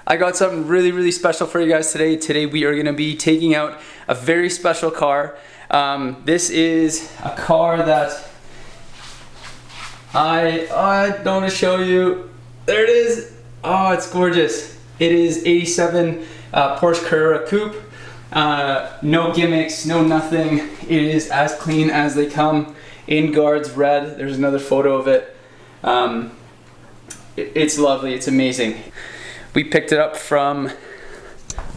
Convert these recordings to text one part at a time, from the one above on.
I got something really special for you guys today. Today we are going to be taking out a very special car. This is a car that I don't want to show you. There it is. Oh, it's gorgeous. It is 87 Porsche Carrera Coupe. No gimmicks, no nothing. It is as clean as they come. In guards red. There's another photo of it. It's lovely. It's amazing. We picked it up from,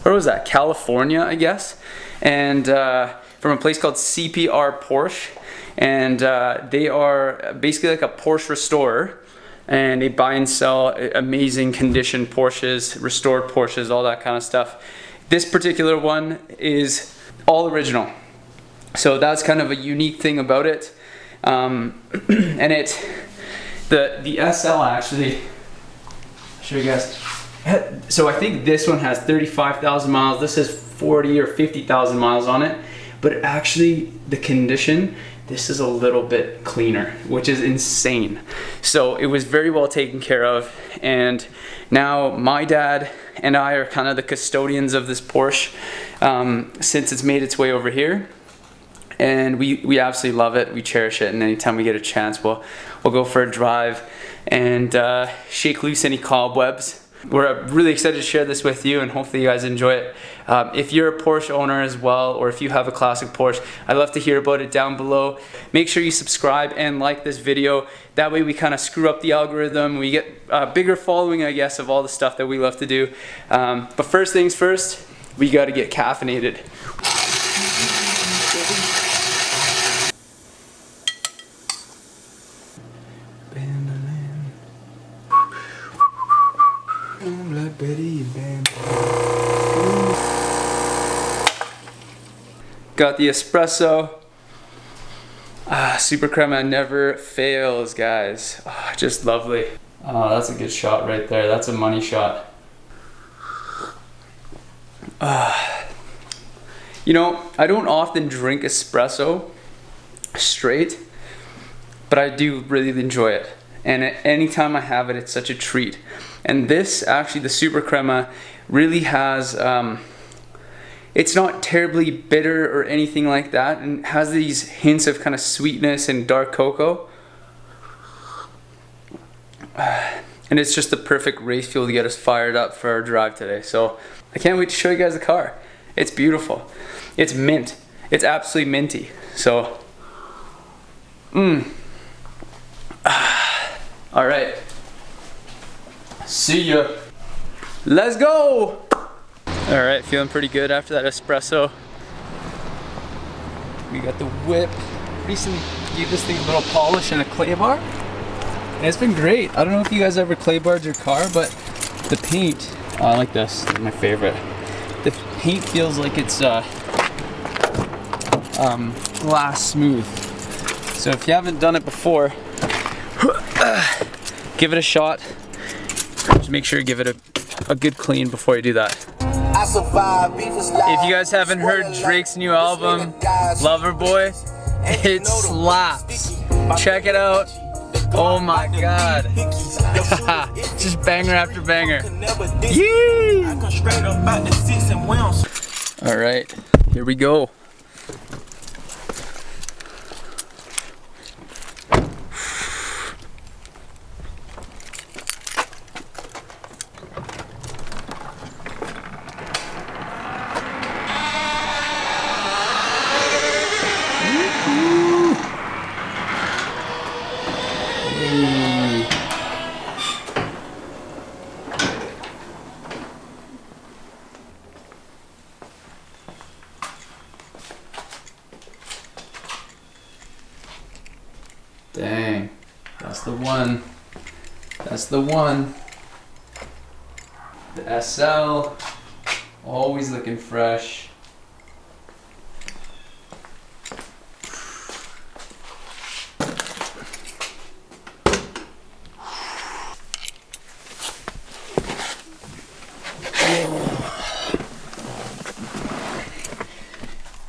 where was that? California, I guess. And from a place called CPR Porsche. And they are basically like a Porsche restorer. And they buy and sell amazing condition Porsches, restored Porsches, all that kind of stuff. This particular one is all original. So that's kind of a unique thing about it. And the SL actually, I'll show you guys. So I think this one has 35,000 miles. This has 40 or 50,000 miles on it. But actually the condition, this is a little bit cleaner, which is insane. So it was very well taken care of. And now my dad and I are kind of the custodians of this Porsche since it's made its way over here. And we absolutely love it. We cherish it, and anytime we get a chance, we'll go for a drive and shake loose any cobwebs. We're really excited to share this with you, and hopefully you guys enjoy it. If you're a Porsche owner as well, or if you have a classic Porsche, I'd love to hear about it down below. Make sure you subscribe and like this video. That way we kind of screw up the algorithm. We get a bigger following, I guess, of all the stuff that we love to do. But first things first, we got to get caffeinated. Got the espresso. Super crema never fails, guys. Just lovely. Oh, that's a good shot right there. That's a money shot. You know, I don't often drink espresso straight, but I do really enjoy it. And anytime I have it, it's such a treat. And this, actually, the Super Crema really has, it's not terribly bitter or anything like that, and has these hints of kind of sweetness and dark cocoa. And it's just the perfect race fuel to get us fired up for our drive today. So I can't wait to show you guys the car. It's beautiful. It's mint. It's absolutely minty. So, all right. See ya. Let's go. All right, feeling pretty good after that espresso. We got the whip. Recently gave this thing a little polish and a clay bar. And it's been great. I don't know if you guys ever clay barred your car, but the paint, I like this. This is my favorite. The paint feels like it's glass smooth. So if you haven't done it before, give it a shot. Just make sure you give it a good clean before you do that. If you guys haven't heard Drake's new album, Loverboy, it slaps. Check it out. Oh my god. Just banger after banger. Yee! Alright, here we go. Dang, that's the one. That's the one. The SL, always looking fresh.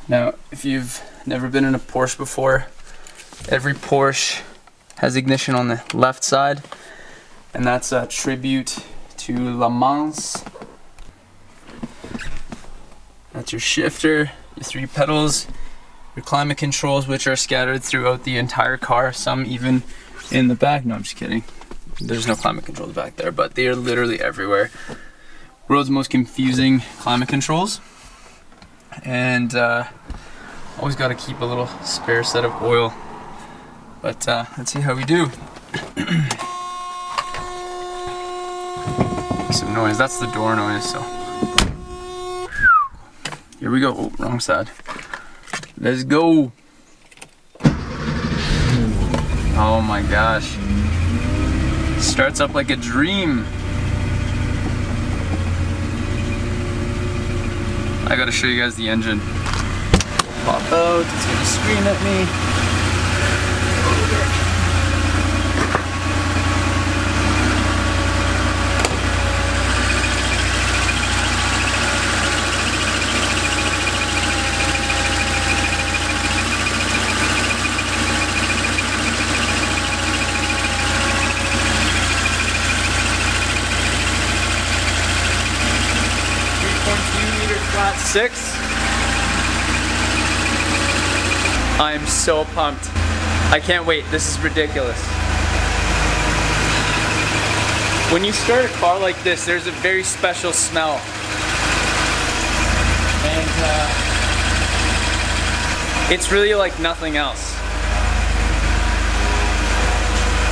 Now, if you've never been in a Porsche before, every Porsche has ignition on the left side, and that's a tribute to Le Mans That's your shifter, your 3 pedals, your climate controls, which are scattered throughout the entire car, some even in the back. No, I'm just kidding. There's no climate controls back there, but they are literally everywhere. World's most confusing climate controls. And always got to keep a little spare set of oil. But let's see how we do. Make some noise. That's the door noise, so. Here we go. Oh, wrong side. Let's go. Oh my gosh. Starts up like a dream. I gotta show you guys the engine. Pop out, it's gonna scream at me. 6. I'm so pumped. I can't wait. This is ridiculous. When you start a car like this, there's a very special smell. And it's really like nothing else.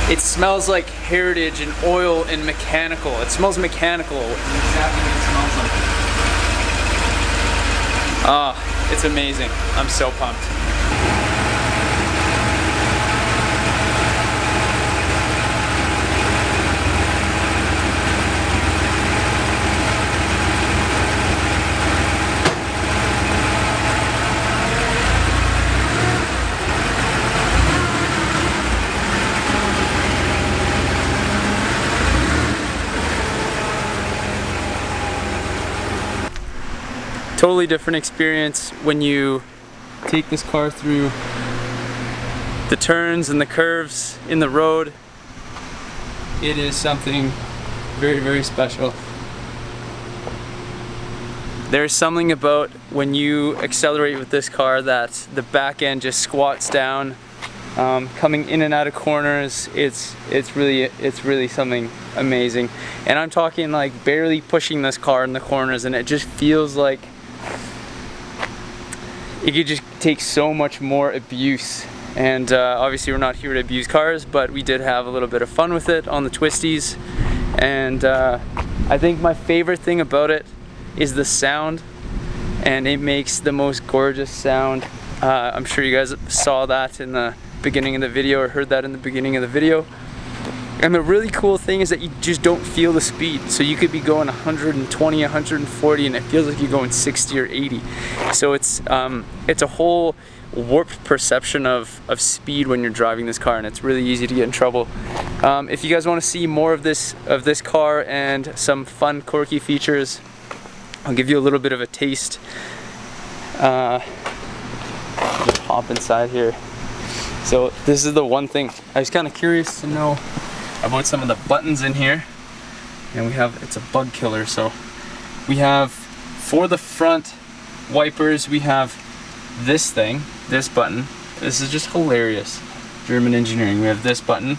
It smells like heritage and oil and mechanical. It smells mechanical. Exactly what it smells like. Ah, it's amazing. I'm so pumped. Totally different experience when you take this car through the turns and the curves in the road. It is something very, very special. There's something about when you accelerate with this car that the back end just squats down, coming in and out of corners. It's really something amazing. And I'm talking like barely pushing this car in the corners, and it just feels like it could just take so much more abuse. And obviously we're not here to abuse cars, but we did have a little bit of fun with it on the twisties. And I think my favorite thing about it is the sound, and it makes the most gorgeous sound. I'm sure you guys saw that in the beginning of the video, or heard that in the beginning of the video. And the really cool thing is that you just don't feel the speed. So you could be going 120, 140, and it feels like you're going 60 or 80. So it's a whole warped perception of speed when you're driving this car, and it's really easy to get in trouble. If you guys want to see more of this car and some fun Quirky features, I'll give you a little bit of a taste. Just hop inside here. So this is the one thing I was kind of curious to know about some of the buttons in here. And we have, it's a bug killer. So we have, for the front wipers, we have this thing, this button. This is just hilarious. German engineering. We have this button,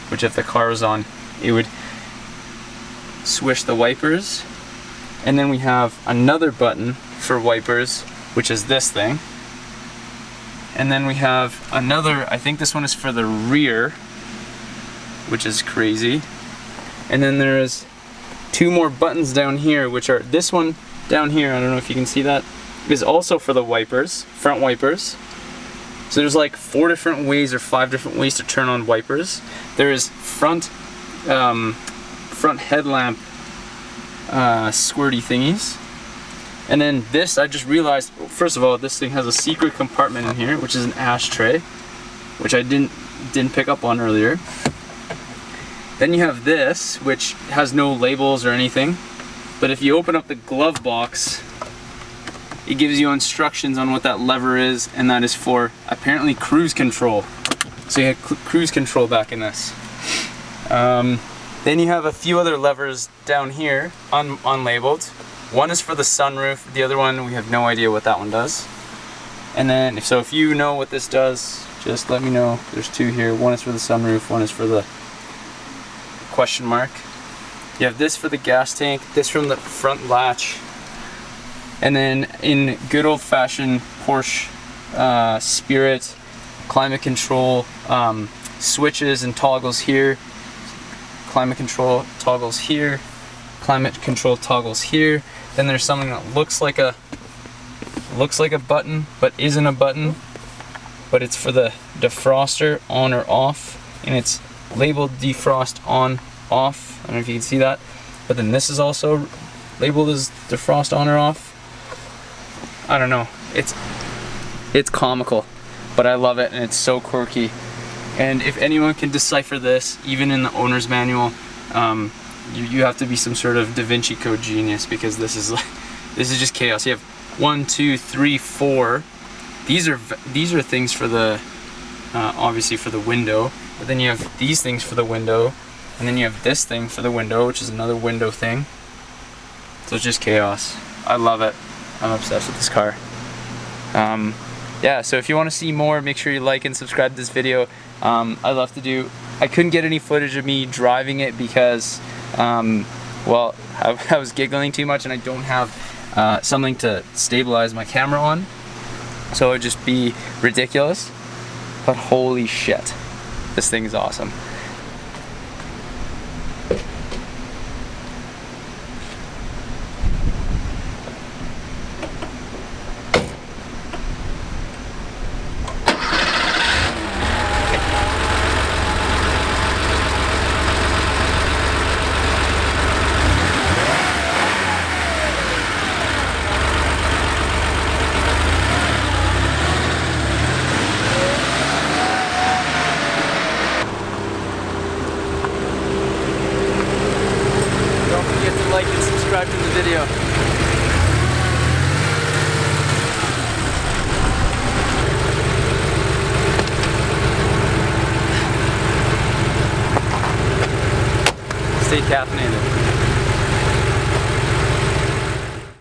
which if the car was on, it would swish the wipers. And then we have another button for wipers, which is this thing. And then we have another, I think this one is for the rear, which is crazy. And then there's two more buttons down here, which are this one down here, I don't know if you can see that, is also for the wipers, front wipers. So there's like 4 different ways or 5 different ways to turn on wipers. There is front headlamp squirty thingies. And then this, I just realized, first of all, this thing has a secret compartment in here, which is an ashtray, which I didn't pick up on earlier. Then you have this, which has no labels or anything, but if you open up the glove box, it gives you instructions on what that lever is, and that is for apparently cruise control. So you have cruise control back in this. Then you have a few other levers down here, unlabeled. One is for the sunroof, the other one we have no idea what that one does. And then, if you know what this does, just let me know. There's two here. One is for the sunroof, one is for the question mark. You have this for the gas tank, this from the front latch. And then in good old-fashioned Porsche spirit, climate control switches and toggles here. Climate control toggles here. Climate control toggles here. Then there's something that looks like a button, but isn't a button. But it's for the defroster on or off, and it's labeled defrost on off. I don't know if you can see that. But then this is also labeled as defrost on or off. I don't know. It's comical, but I love it, and it's so quirky. And if anyone can decipher this, even in the owner's manual, you have to be some sort of Da Vinci Code genius, because this is just chaos. You have 1, 2, 3, 4. These are things for the obviously for the window, but then you have these things for the window, and then you have this thing for the window, which is another window thing. So it's just chaos. I love it. I'm obsessed with this car. Yeah, so if you want to see more, make sure you like and subscribe to this video. I couldn't get any footage of me driving it because, well, I was giggling too much, and I don't have something to stabilize my camera on. So it would just be ridiculous. But holy shit, this thing is awesome. Like and subscribe to the video. Stay caffeinated.